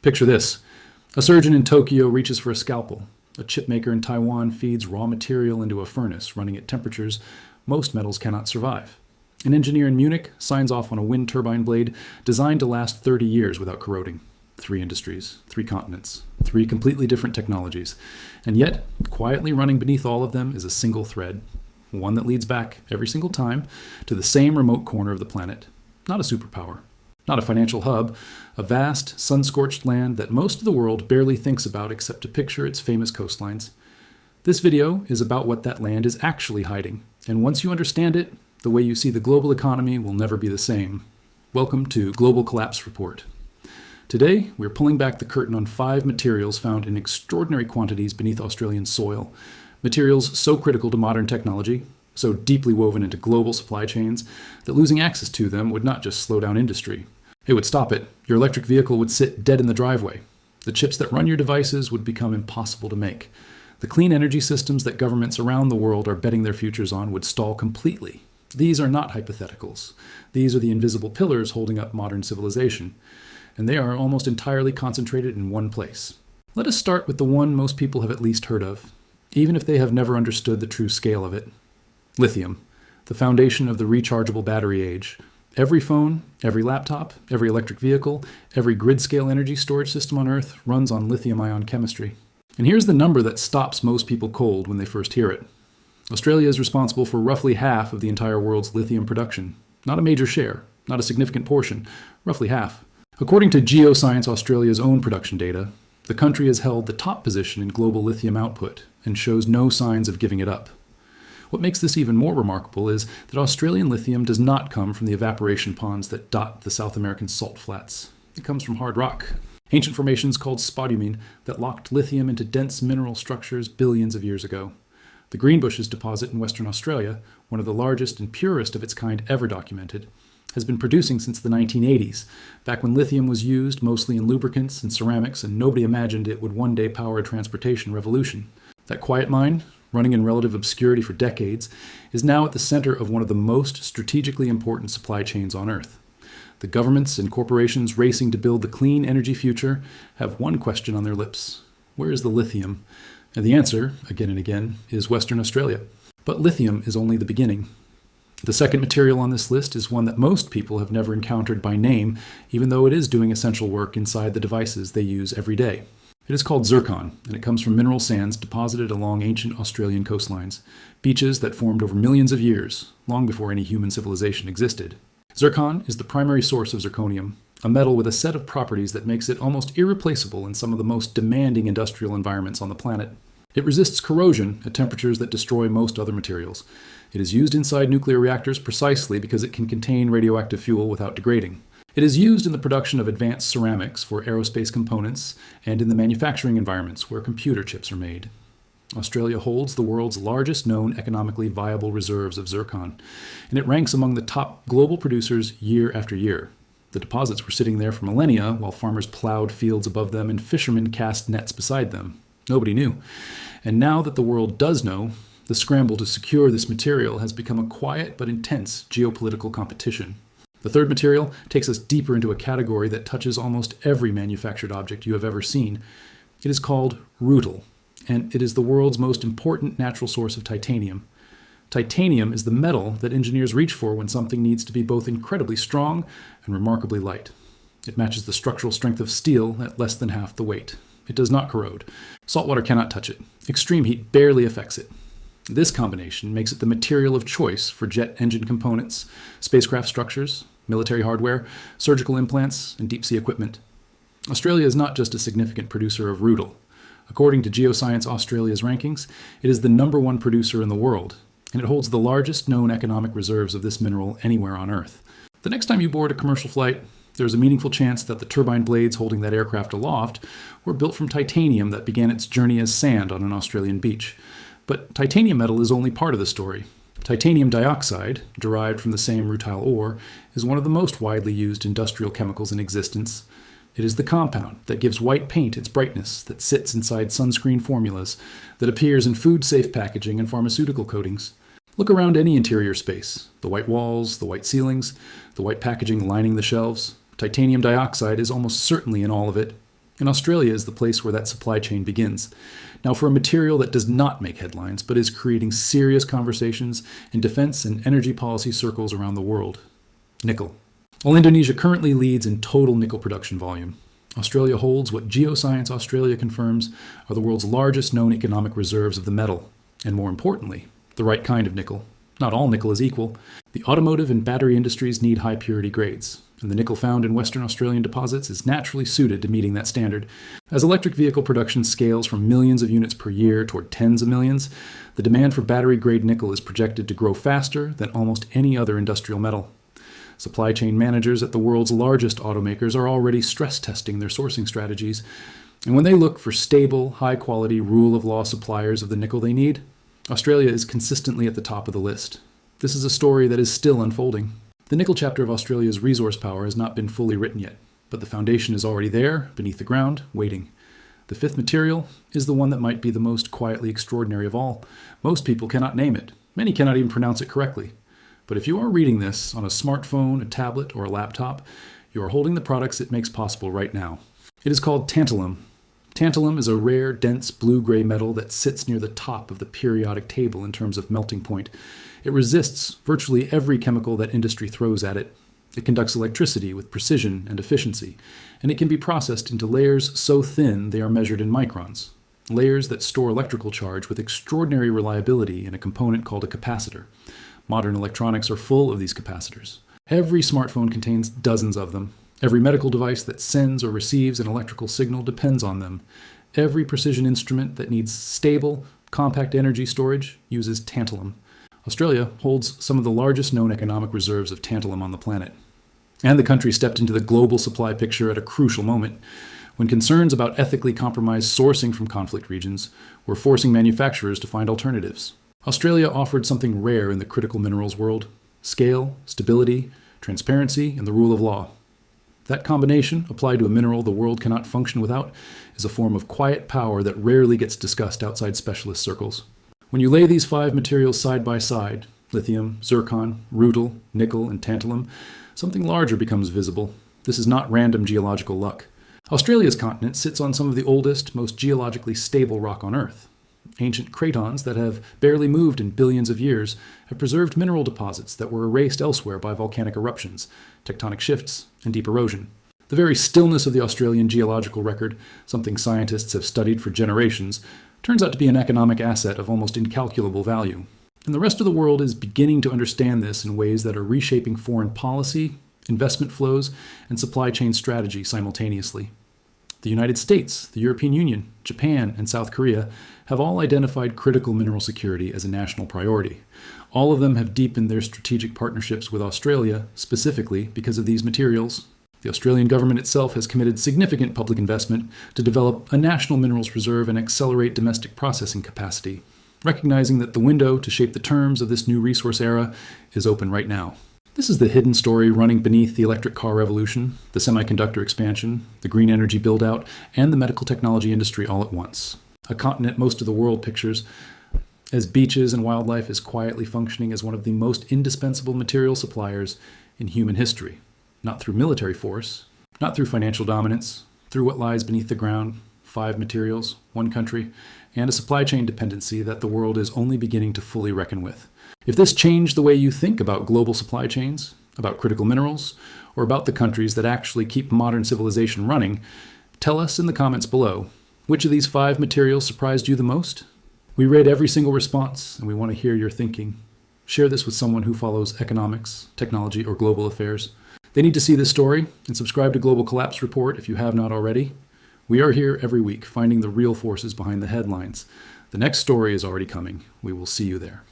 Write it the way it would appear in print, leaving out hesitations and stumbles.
Picture this. A surgeon in Tokyo reaches for a scalpel. A chip maker in Taiwan feeds raw material into a furnace running at temperatures most metals cannot survive. An engineer in Munich signs off on a wind turbine blade designed to last 30 years without corroding. 3 industries, 3 continents, 3 completely different technologies. And yet, quietly running beneath all of them is a single thread, one that leads back every single time to the same remote corner of the planet. Not a superpower, not a financial hub, a vast, sun-scorched land that most of the world barely thinks about except to picture its famous coastlines. This video is about what that land is actually hiding, and once you understand it, the way you see the global economy will never be the same. Welcome to Global Collapse Report. Today, we're pulling back the curtain on 5 materials found in extraordinary quantities beneath Australian soil. Materials so critical to modern technology, so deeply woven into global supply chains, that losing access to them would not just slow down industry. It would stop it. Your electric vehicle would sit dead in the driveway. The chips that run your devices would become impossible to make. The clean energy systems that governments around the world are betting their futures on would stall completely. These are not hypotheticals. These are the invisible pillars holding up modern civilization. And they are almost entirely concentrated in one place. Let us start with the one most people have at least heard of, even if they have never understood the true scale of it. Lithium, the foundation of the rechargeable battery age. Every phone, every laptop, every electric vehicle, every grid-scale energy storage system on Earth runs on lithium-ion chemistry. And here's the number that stops most people cold when they first hear it. Australia is responsible for roughly half of the entire world's lithium production. Not a major share, not a significant portion, roughly half. According to Geoscience Australia's own production data, the country has held the top position in global lithium output and shows no signs of giving it up. What makes this even more remarkable is that Australian lithium does not come from the evaporation ponds that dot the South American salt flats. It comes from hard rock, ancient formations called spodumene that locked lithium into dense mineral structures billions of years ago. The Greenbushes deposit in Western Australia, one of the largest and purest of its kind ever documented, has been producing since the 1980s, back when lithium was used mostly in lubricants and ceramics, and nobody imagined it would one day power a transportation revolution. That quiet mine, running in relative obscurity for decades, is now at the center of one of the most strategically important supply chains on Earth. The governments and corporations racing to build the clean energy future have one question on their lips. Where is the lithium? And the answer, again and again, is Western Australia. But lithium is only the beginning. The second material on this list is one that most people have never encountered by name, even though it is doing essential work inside the devices they use every day. It is called zircon, and it comes from mineral sands deposited along ancient Australian coastlines, beaches that formed over millions of years, long before any human civilization existed. Zircon is the primary source of zirconium, a metal with a set of properties that makes it almost irreplaceable in some of the most demanding industrial environments on the planet. It resists corrosion at temperatures that destroy most other materials. It is used inside nuclear reactors precisely because it can contain radioactive fuel without degrading. It is used in the production of advanced ceramics for aerospace components and in the manufacturing environments where computer chips are made. Australia holds the world's largest known economically viable reserves of zircon, and it ranks among the top global producers year after year. The deposits were sitting there for millennia while farmers plowed fields above them and fishermen cast nets beside them. Nobody knew. And now that the world does know, the scramble to secure this material has become a quiet but intense geopolitical competition. The third material takes us deeper into a category that touches almost every manufactured object you have ever seen. It is called rutile, and it is the world's most important natural source of titanium. Titanium is the metal that engineers reach for when something needs to be both incredibly strong and remarkably light. It matches the structural strength of steel at less than half the weight. It does not corrode. Salt water cannot touch it. Extreme heat barely affects it. This combination makes it the material of choice for jet engine components, spacecraft structures, military hardware, surgical implants, and deep-sea equipment. Australia is not just a significant producer of rutile. According to Geoscience Australia's rankings, it is the #1 producer in the world, and it holds the largest known economic reserves of this mineral anywhere on Earth. The next time you board a commercial flight, there's a meaningful chance that the turbine blades holding that aircraft aloft were built from titanium that began its journey as sand on an Australian beach. But titanium metal is only part of the story. Titanium dioxide, derived from the same rutile ore, is one of the most widely used industrial chemicals in existence. It is the compound that gives white paint its brightness, that sits inside sunscreen formulas, that appears in food-safe packaging and pharmaceutical coatings. Look around any interior space. The white walls, the white ceilings, the white packaging lining the shelves. Titanium dioxide is almost certainly in all of it. And Australia is the place where that supply chain begins. Now, for a material that does not make headlines, but is creating serious conversations in defense and energy policy circles around the world: nickel. While Indonesia currently leads in total nickel production volume, Australia holds what Geoscience Australia confirms are the world's largest known economic reserves of the metal, and more importantly, the right kind of nickel. Not all nickel is equal. The automotive and battery industries need high purity grades, and the nickel found in Western Australian deposits is naturally suited to meeting that standard. As electric vehicle production scales from millions of units per year toward tens of millions, the demand for battery-grade nickel is projected to grow faster than almost any other industrial metal. Supply chain managers at the world's largest automakers are already stress testing their sourcing strategies, and when they look for stable, high-quality, rule-of-law suppliers of the nickel they need, Australia is consistently at the top of the list. This is a story that is still unfolding. The nickel chapter of Australia's resource power has not been fully written yet, but the foundation is already there, beneath the ground, waiting. The fifth material is the one that might be the most quietly extraordinary of all. Most people cannot name it. Many cannot even pronounce it correctly. But if you are reading this on a smartphone, a tablet, or a laptop, you are holding the products it makes possible right now. It is called tantalum. Tantalum is a rare, dense, blue-gray metal that sits near the top of the periodic table in terms of melting point. It resists virtually every chemical that industry throws at it. It conducts electricity with precision and efficiency, and it can be processed into layers so thin they are measured in microns, layers that store electrical charge with extraordinary reliability in a component called a capacitor. Modern electronics are full of these capacitors. Every smartphone contains dozens of them. Every medical device that sends or receives an electrical signal depends on them. Every precision instrument that needs stable, compact energy storage uses tantalum. Australia holds some of the largest known economic reserves of tantalum on the planet. And the country stepped into the global supply picture at a crucial moment, when concerns about ethically compromised sourcing from conflict regions were forcing manufacturers to find alternatives. Australia offered something rare in the critical minerals world: scale, stability, transparency, and the rule of law. That combination, applied to a mineral the world cannot function without, is a form of quiet power that rarely gets discussed outside specialist circles. When you lay these five materials side by side, lithium, zircon, rutile, nickel, and tantalum, something larger becomes visible. This is not random geological luck. Australia's continent sits on some of the oldest, most geologically stable rock on Earth. Ancient cratons that have barely moved in billions of years have preserved mineral deposits that were erased elsewhere by volcanic eruptions, tectonic shifts, and deep erosion. The very stillness of the Australian geological record, something scientists have studied for generations, turns out to be an economic asset of almost incalculable value. And the rest of the world is beginning to understand this in ways that are reshaping foreign policy, investment flows, and supply chain strategy simultaneously. The United States, the European Union, Japan, and South Korea have all identified critical mineral security as a national priority. All of them have deepened their strategic partnerships with Australia, specifically because of these materials. The Australian government itself has committed significant public investment to develop a national minerals reserve and accelerate domestic processing capacity, recognizing that the window to shape the terms of this new resource era is open right now. This is the hidden story running beneath the electric car revolution, the semiconductor expansion, the green energy build-out, and the medical technology industry all at once. A continent most of the world pictures as beaches and wildlife is quietly functioning as one of the most indispensable material suppliers in human history. Not through military force, not through financial dominance, through what lies beneath the ground: 5 materials, 1 country, and a supply chain dependency that the world is only beginning to fully reckon with. If this changed the way you think about global supply chains, about critical minerals, or about the countries that actually keep modern civilization running, tell us in the comments below. Which of these 5 materials surprised you the most? We read every single response, and we want to hear your thinking. Share this with someone who follows economics, technology, or global affairs. They need to see this story, and subscribe to Global Collapse Report if you have not already. We are here every week, finding the real forces behind the headlines. The next story is already coming. We will see you there.